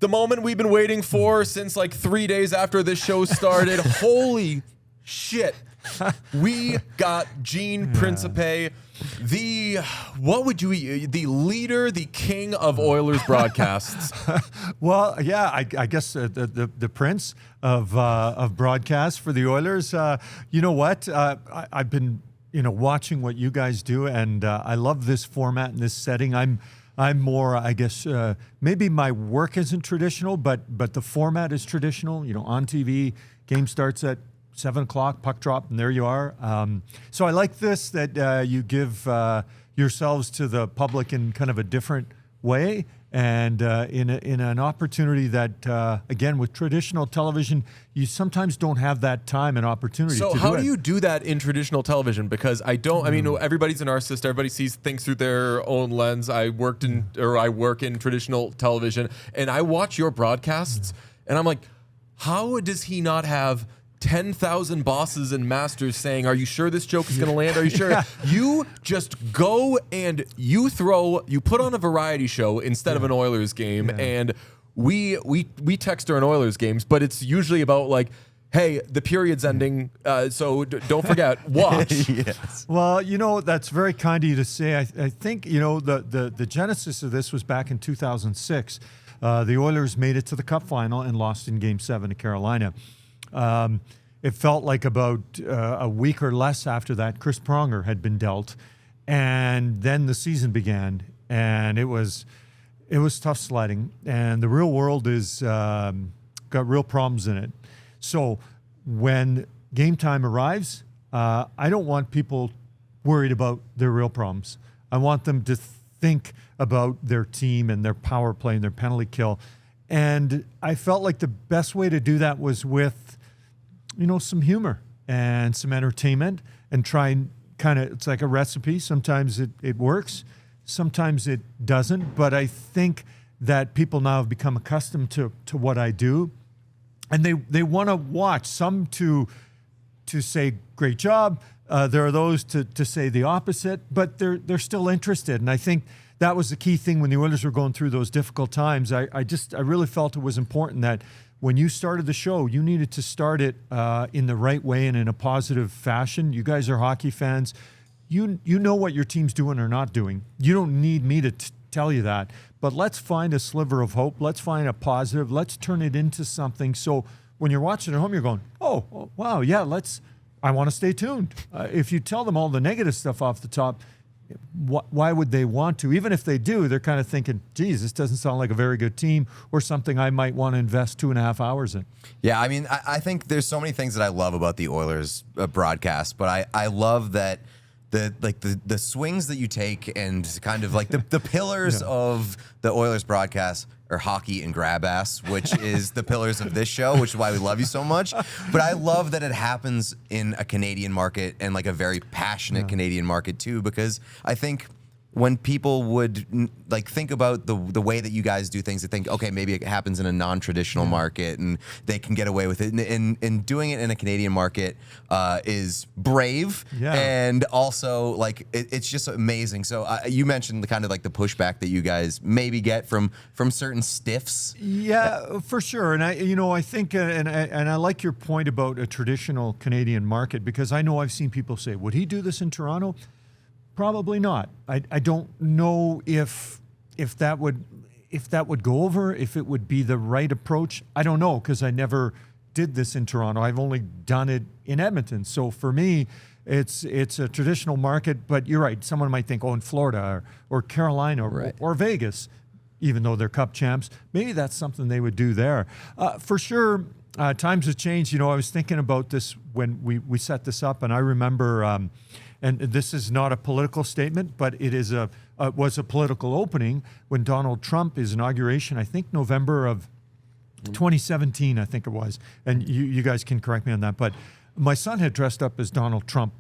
the moment we've been waiting for since like 3 days after this show started. Holy shit. We got Gene Principe, the leader, the king of Oilers broadcasts. Well, yeah, I guess the prince of broadcast for the Oilers. You know what? I've been watching what you guys do, and I love this format and this setting. I'm more, I guess, maybe my work isn't traditional, but the format is traditional. On TV, game starts at 7 o'clock, puck drop, and there you are. So I like this, that you give yourselves to the public in kind of a different way, and in an opportunity that, again, with traditional television, you sometimes don't have that time and opportunity to do it. So how do you do that in traditional television? Because I mean, everybody's a narcissist. Everybody sees things through their own lens. I work in traditional television, and I watch your broadcasts, and I'm like, how does he not have 10,000 bosses and masters saying, are you sure this joke is going to land? Are you sure? Yeah. You just go and you put on a variety show instead of an Oilers game. Yeah. And we text during Oilers games, but it's usually about like, hey, the period's ending, so don't forget, watch. Yes. Well, that's very kind of you to say. I think, the genesis of this was back in 2006. The Oilers made it to the Cup final and lost in Game 7 to Carolina. It felt like about a week or less after that, Chris Pronger had been dealt, and then the season began, and it was tough sledding, and the real world is got real problems in it. So when game time arrives, I don't want people worried about their real problems. I want them to think about their team and their power play and their penalty kill. And I felt like the best way to do that was with, some humor and some entertainment, and try and it's like a recipe. Sometimes it works, sometimes it doesn't. But I think that people now have become accustomed to what I do, and they want to watch. Some to say great job. There are those to say the opposite, but they're still interested. And I think that was the key thing when the Oilers were going through those difficult times. I really felt it was important that when you started the show, you needed to start it in the right way and in a positive fashion. You guys are hockey fans. You know what your team's doing or not doing. You don't need me to tell you that. But let's find a sliver of hope. Let's find a positive. Let's turn it into something. So when you're watching at home, you're going, oh wow, yeah, I want to stay tuned. If you tell them all the negative stuff off the top, why would they want to? Even if they do, they're kind of thinking, geez, this doesn't sound like a very good team or something I might want to invest 2.5 hours in. Yeah, I mean, I think there's so many things that I love about the Oilers broadcast, but I love that the swings that you take and kind of like the pillars of the Oilers broadcast are hockey and grab ass, which is the pillars of this show, which is why we love you so much. But I love that it happens in a Canadian market, and like a very passionate Canadian market too, because I think when people would think about the way that you guys do things, they think, okay, maybe it happens in a non-traditional market and they can get away with it. And doing it in a Canadian market is brave, and also it's just amazing. So you mentioned the kind of the pushback that you guys maybe get from certain stiffs. Yeah, for sure. And I think and I like your point about a traditional Canadian market, because I know I've seen people say, would he do this in Toronto? Probably not. I don't know if that would go over, if it would be the right approach. I don't know, because I never did this in Toronto. I've only done it in Edmonton. So for me, it's a traditional market. But you're right. Someone might think, in Florida or Carolina or Vegas, even though they're Cup champs, maybe that's something they would do there. For sure, times have changed. I was thinking about this when we set this up, and I remember. And this is not a political statement, but it is was a political opening when Donald Trump, his inauguration, I think November of 2017, I think it was. And you guys can correct me on that. But my son had dressed up as Donald Trump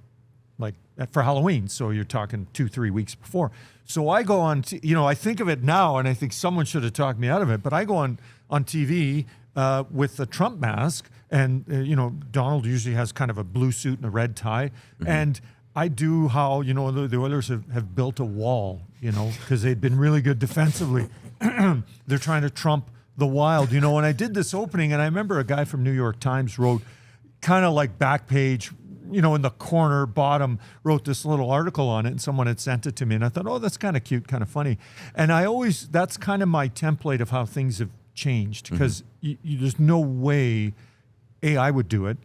for Halloween. So you're talking 2-3 weeks before. So I go on, I think of it now, and I think someone should have talked me out of it. But I go on TV with the Trump mask, and Donald usually has kind of a blue suit and a red tie, and I do how, the Oilers have built a wall, because they'd been really good defensively. They're trying to trump the Wild. You know, when I did this opening, and I remember a guy from New York Times wrote kind of like back page, you know, in the corner bottom, wrote this little article on it, and someone had sent it to me, and I thought, oh, that's kind of cute, kind of funny. And that's kind of my template of how things have changed, because there's no way I would do it.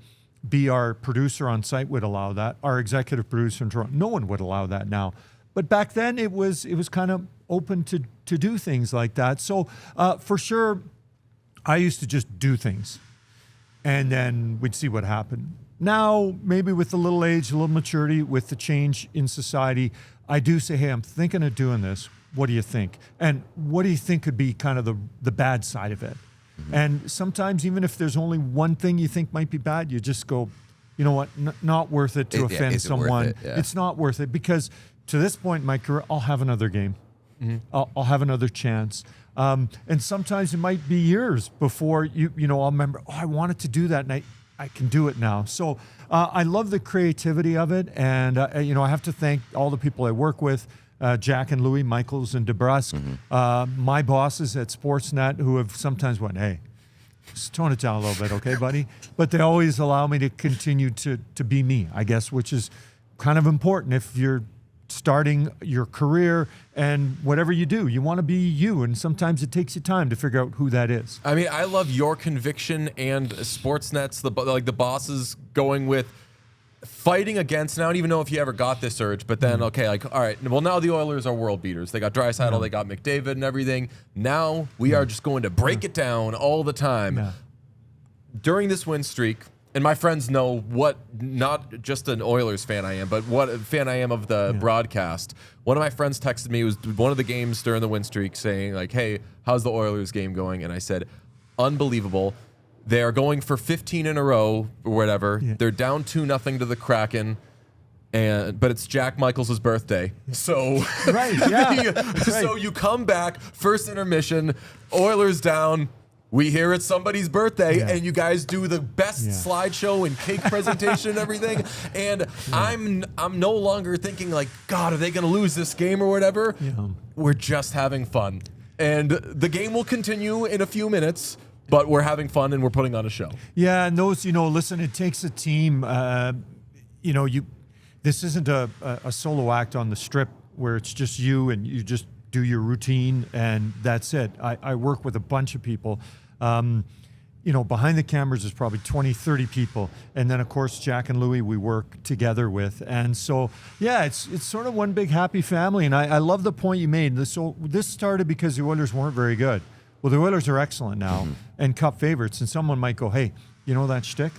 B, our producer on site would allow that. Our executive producer in Toronto, no one would allow that now. But back then it was kind of open to do things like that. So for sure, I used to just do things, and then we'd see what happened. Now, maybe with a little age, a little maturity, with the change in society, I do say, hey, I'm thinking of doing this. What do you think? And what do you think could be kind of the bad side of it? And sometimes, even if there's only one thing you think might be bad, you just go, you know what, not worth it to offend someone. It's not worth it, because to this point in my career, I'll have another game. I'll have another chance. And sometimes it might be years before you know, I'll remember, oh, I wanted to do that, and I can do it now. So I love the creativity of it. And, you know, I have to thank all the people I work with, Jack and Louis, Michaels and DeBrusque, my bosses at Sportsnet, who have sometimes went, hey, just tone it down a little bit, okay, buddy? But they always allow me to continue to be me, I guess, which is kind of important if you're starting your career, and whatever you do, you want to be you, and sometimes it takes you time to figure out who that is. I mean, I love your conviction, and Sportsnet's the bosses going with fighting against. And I don't even know if you ever got this urge, but then okay, like, all right, well, now the Oilers are world beaters. They got Draisaitl, they got McDavid and everything. Now we are just going to break it down all the time. During this win streak, and my friends know what, not just an Oilers fan I am, but what fan I am of the broadcast. One of my friends texted me, it was one of the games during the win streak, saying like, hey, how's the Oilers game going? And I said, unbelievable. They are going for 15 in a row or whatever. They're down 2-0 to the Kraken. But it's Jack Michaels' birthday. So, so you come back, first intermission, Oilers down. We hear it's somebody's birthday, and you guys do the best slideshow and cake presentation and everything. And I'm no longer thinking like, God, are they going to lose this game or whatever? We're just having fun. And the game will continue in a few minutes, but we're having fun and we're putting on a show. Yeah, and those, you know, listen, it takes a team. You know, this isn't a solo act on the strip where it's just you and you just do your routine and that's it. I work with a bunch of people. You know, behind the cameras is probably 20, 30 people. And then, of course, Jack and Louis we work together with. And so, yeah, it's sort of one big happy family. And I love the point you made. So this started because the Oilers weren't very good. Well, the Oilers are excellent now and cup favorites. And someone might go, hey, you know that shtick?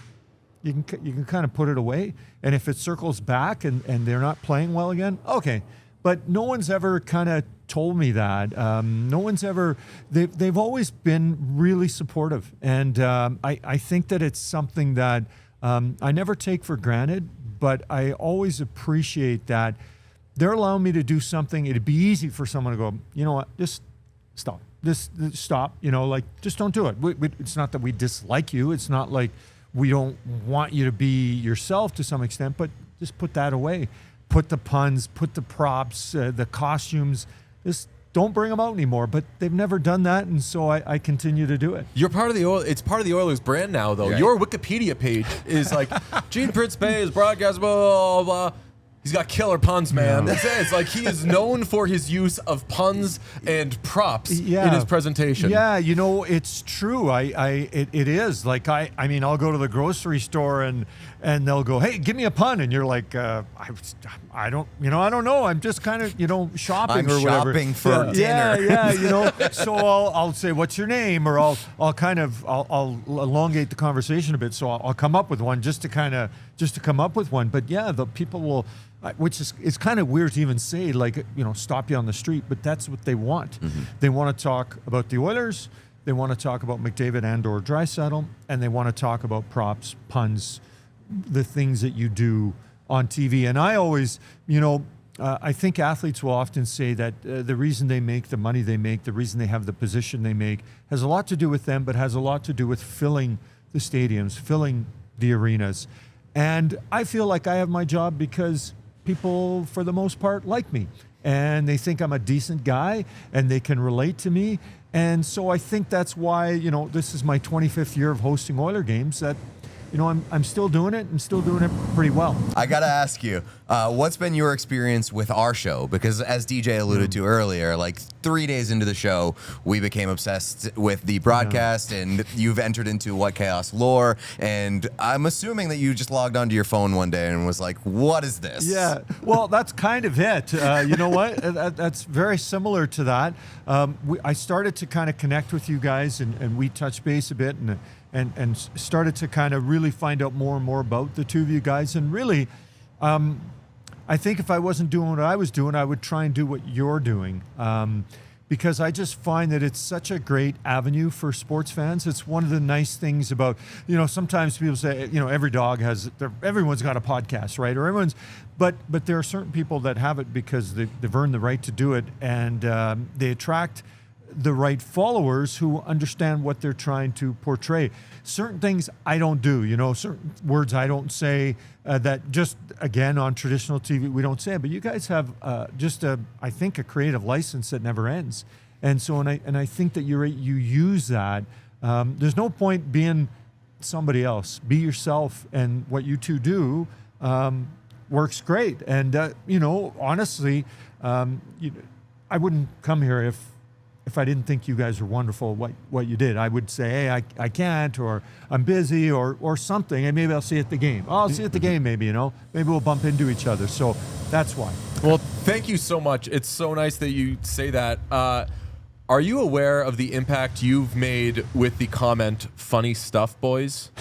You can kind of put it away. And if it circles back and they're not playing well again, okay. But no one's ever kind of told me that. No one's ever, they've always been really supportive. And I think that it's something that I never take for granted, but I always appreciate that they're allowing me to do something. It'd be easy for someone to go, you know what, just stop. Just stop, you know, like, just don't do it. It's not that we dislike you. It's not like we don't want you to be yourself to some extent, but just put that away. Put the puns, put the props, the costumes, just don't bring them out anymore. But they've never done that, and so I continue to do it. You're part of the it's part of the Oilers brand now, though. Right. Your Wikipedia page is like, Gene Principe is broadcast, blah, blah, blah. He's got killer puns, man. That's it. It's like he is known for his use of puns and props in his presentation. Yeah, you know, it's true. It is. Like, I mean, I'll go to the grocery store and they'll go, hey, give me a pun. And you're like, I don't know. I'm just kind of, you know, shopping or whatever. Shopping for dinner. Yeah, you know. So I'll say, what's your name? Or I'll elongate the conversation a bit. So I'll come up with one just to come up with one. But yeah, the people will, which is, it's kind of weird to even say, like, you know, stop you on the street, but that's what they want. They want to talk about the Oilers, they want to talk about McDavid and or Draisaitl, and they want to talk about props, puns, the things that you do on TV. And I always, you know, I think athletes will often say that the reason they make the money they make, the reason they have the position they make, has a lot to do with them, but has a lot to do with filling the stadiums, filling the arenas. And I feel like I have my job because people, for the most part, like me. And they think I'm a decent guy and they can relate to me. And so I think that's why, this is my 25th year of hosting Oiler games, that I'm still doing it and still doing it pretty well. I got to ask you, what's been your experience with our show? Because as DJ alluded to earlier, like 3 days into the show, we became obsessed with the broadcast, and you've entered into What Chaos lore. And I'm assuming that you just logged onto your phone one day and was like, what is this? Yeah, well, that's kind of it. You know what? That's very similar to that. I started to kind of connect with you guys, and we touched base a bit, and started to kind of really find out more and more about the two of you guys. And really, I think if I wasn't doing what I was doing, I would try and do what you're doing. Because I just find that it's such a great avenue for sports fans. It's one of the nice things about, sometimes people say, everyone's got a podcast, right? Or but there are certain people that have it because they've earned the right to do it, and they attract the right followers who understand what they're trying to portray. Certain things I don't do, certain words I don't say, that just, again, on traditional TV, we don't say. But you guys have I think, a creative license that never ends. And so, and I think that you use that. There's no point being somebody else. Be yourself, and what you two do works great. And, honestly, I wouldn't come here if I didn't think you guys were wonderful at what you did. I would say, hey, I can't, or I'm busy, or something, and maybe I'll see you at the game. Oh, I'll see you at the game, maybe, Maybe we'll bump into each other. So that's why. Well, thank you so much. It's so nice that you say that. Are you aware of the impact you've made with the comment, "Funny stuff, boys"?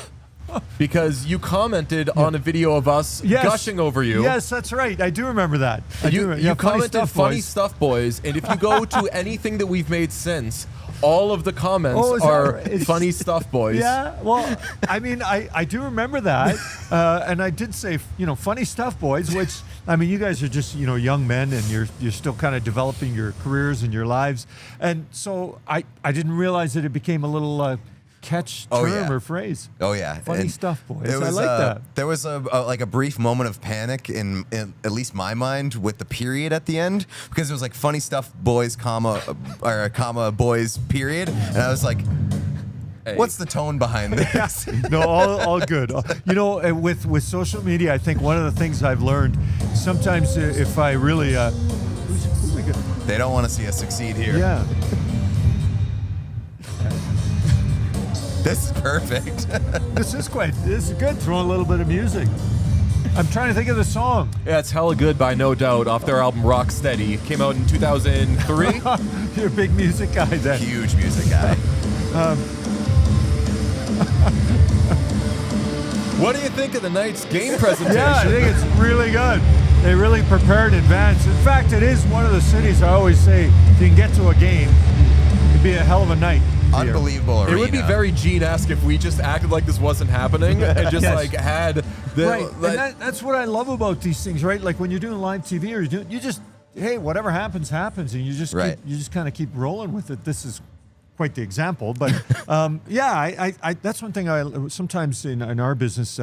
Because you commented on a video of us gushing over you. Yes, that's right. I do remember that. You commented funny stuff, boys. And if you go to anything that we've made since, all of the comments are funny stuff, boys. Yeah, well, I do remember that. And I did say, funny stuff, boys, which, you guys are just, young men, and you're still kind of developing your careers and your lives. And so I didn't realize that it became a little catch term or phrase. Oh yeah, funny stuff, boys. I like that. There was a brief moment of panic in at least my mind with the period at the end, because it was like funny stuff, boys, comma boys, period, and I was like, hey, what's the tone behind this? No, all good. With social media, I think one of the things I've learned, sometimes if I really who's we got? They don't want to see us succeed here. Yeah. This is perfect. This is good. Throw a little bit of music. I'm trying to think of the song. Yeah, it's Hella Good by No Doubt off their album Rock Steady. Came out in 2003. You're a big music guy then. Huge music guy. What do you think of the night's game presentation? Yeah, I think it's really good. They really prepared in advance. In fact, it is one of the cities I always say, if you can get to a game, it'd be a hell of a night. Unbelievable arena. It would be very Gene-esque if we just acted like this wasn't happening and just had the right. And that's what I love about these things, right? Like when you're doing live TV, or you just, hey, whatever happens, and you just kind of keep rolling with it. This is quite the example, but I that's one thing. Sometimes in our business,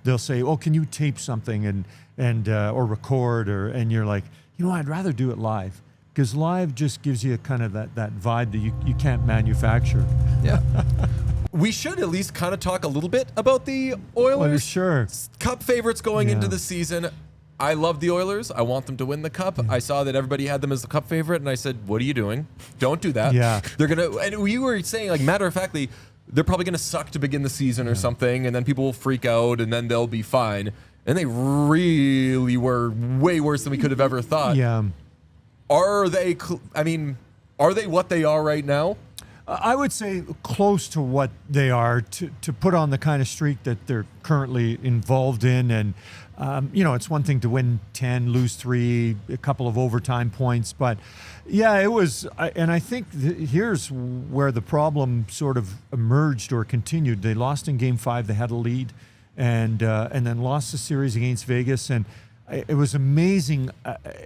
they'll say, "Oh, can you tape something and or record?" And you're like, I'd rather do it live. Because live just gives you kind of that vibe that you can't manufacture. Yeah. We should at least kind of talk a little bit about the Oilers. Sure. Cup favorites going into the season. I love the Oilers. I want them to win the cup. I saw that everybody had them as the cup favorite, and I said, what are you doing? Don't do that. Yeah. They're going to, and we were saying, like, matter-of-factly, they're probably going to suck to begin the season or something, and then people will freak out, and then they'll be fine. And they really were way worse than we could have ever thought. Yeah. Are they what they are right now? I would say close to what they are to put on the kind of streak that they're currently involved in. And, it's one thing to win 10, lose 3, a couple of overtime points. But, yeah, it was. And I think here's where the problem sort of emerged or continued. They lost in Game 5. They had a lead and then lost the series against Vegas. And it was amazing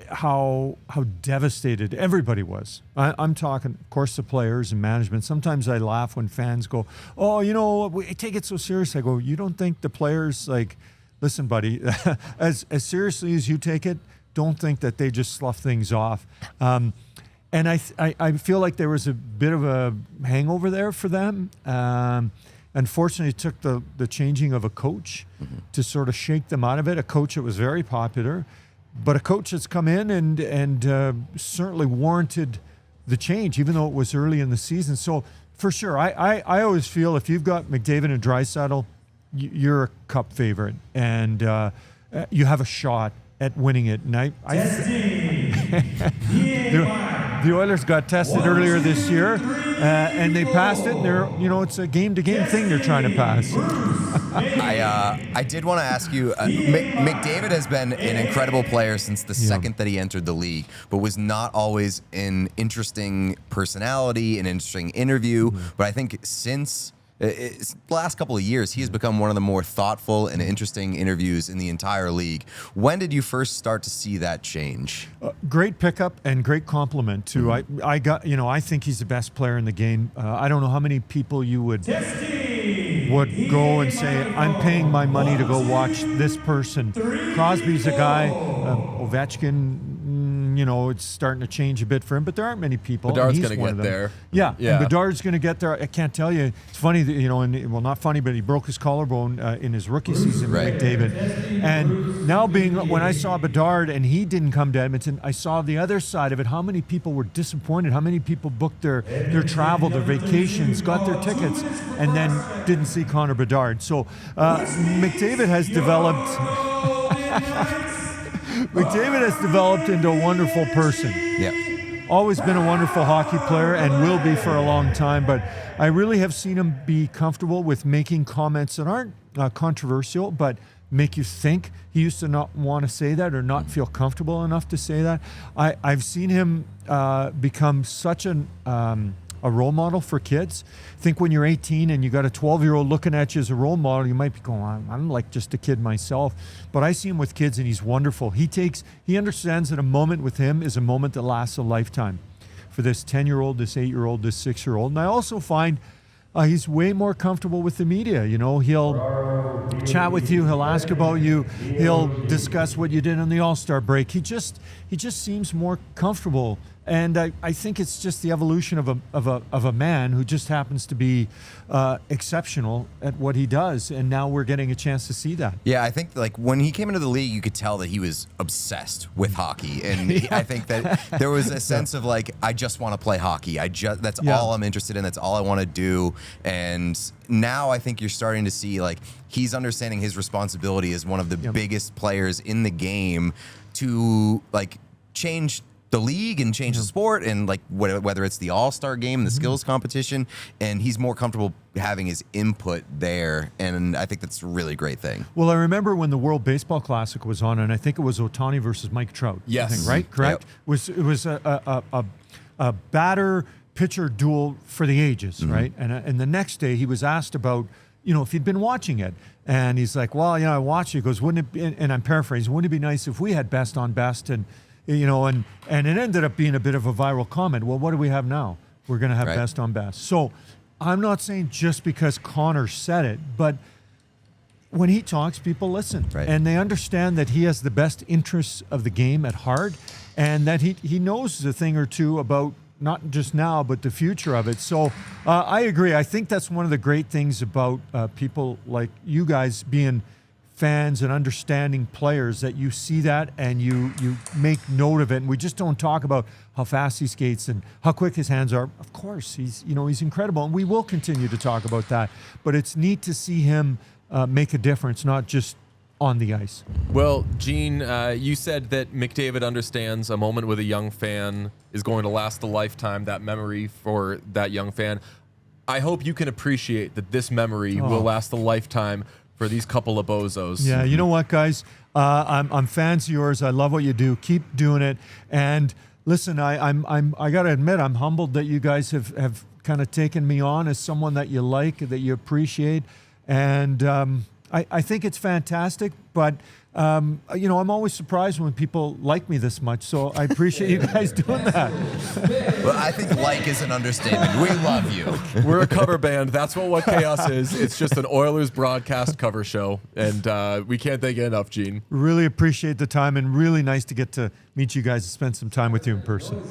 how devastated everybody was. I'm talking, of course, the players and management. Sometimes I laugh when fans go, "Oh, we take it so serious." I go, "You don't think the players listen, buddy, as seriously as you take it? Don't think that they just slough things off." I feel like there was a bit of a hangover there for them. Unfortunately, it took the changing of a coach to sort of shake them out of it. A coach that was very popular, but a coach that's come in and certainly warranted the change, even though it was early in the season. So for sure, I always feel if you've got McDavid and Draisaitl, you're a cup favorite, and you have a shot at winning it. And the Oilers got tested earlier this year, and they passed it. And it's a game-to-game thing they're trying to pass. I did want to ask you, McDavid has been an incredible player since the second that he entered the league, but was not always an interesting personality, an interesting interview. But I think since the last couple of years, he has become one of the more thoughtful and interesting interviews in the entire league. When did you first start to see that change? Great pickup and great compliment too. I think he's the best player in the game. I don't know how many people you would go and say, I'm paying my money to go watch this person. Crosby's a guy, Ovechkin, it's starting to change a bit for him, but there aren't many people. Bedard's going to get there. Yeah. And Bedard's going to get there. I can't tell you. It's funny that, not funny, but he broke his collarbone in his rookie season, McDavid. And now when I saw Bedard and he didn't come to Edmonton, I saw the other side of it. How many people were disappointed? How many people booked their travel, their vacations, got their tickets, and then didn't see Connor Bedard. So McDavid has developed... McDavid has developed into a wonderful person. Yeah. Always been a wonderful hockey player and will be for a long time, but I really have seen him be comfortable with making comments that aren't controversial, but make you think. He used to not want to say that or not feel comfortable enough to say that. I've seen him become such a role model for kids. I think when you're 18 and you got a 12-year-old looking at you as a role model, you might be going, I'm like just a kid myself. But I see him with kids and he's wonderful. He understands that a moment with him is a moment that lasts a lifetime. For this 10-year-old, this 8-year-old, this 6-year-old. And I also find he's way more comfortable with the media. He'll chat with you. He'll ask about you. He'll discuss what you did on the All-Star break. He just seems more comfortable. And I think it's just the evolution of a man who just happens to be exceptional at what he does. And now we're getting a chance to see that. Yeah, I think when he came into the league, you could tell that he was obsessed with hockey. And I think that there was a sense of I just want to play hockey. That's all I'm interested in. That's all I want to do. And now I think you're starting to see he's understanding his responsibility as one of the biggest players in the game to change the league and change the sport, and whether it's the All-Star game and the skills competition, and he's more comfortable having his input there, and I think that's a really great thing. Well, I remember when the World Baseball Classic was on, and I think it was Ohtani versus Mike Trout. Yes. I think, right? Correct? Yep. It was a batter-pitcher duel for the ages, right? And the next day he was asked about, if he'd been watching it. And he's like, well, I watched it. He goes, wouldn't it be, and I'm paraphrasing, wouldn't it be nice if we had best on best? And it ended up being a bit of a viral comment. Well, what do we have now? We're going to have best on best. So I'm not saying just because Connor said it, but when he talks, people listen. Right. And they understand that he has the best interests of the game at heart, and that he knows a thing or two about not just now, but the future of it. So I agree. I think that's one of the great things about people like you guys being fans and understanding players, that you see that and you make note of it. And we just don't talk about how fast he skates and how quick his hands are. Of course, he's incredible, and we will continue to talk about that. But it's neat to see him make a difference, not just on the ice. Well, Gene, you said that McDavid understands a moment with a young fan is going to last a lifetime, that memory for that young fan. I hope you can appreciate that this memory will last a lifetime for these couple of bozos. Yeah, you know what, guys? I'm fans of yours. I love what you do. Keep doing it. And listen, I got to admit, I'm humbled that you guys have kind of taken me on as someone that you like, that you appreciate. And I think it's fantastic, but I'm always surprised when people like me this much. So I appreciate you guys doing that. Well, I think is an understatement. We love you. We're a cover band. That's what Chaos is. It's just an Oilers broadcast cover show, and we can't thank you enough, Gene. Really appreciate the time, and really nice to get to meet you guys and spend some time with you in person.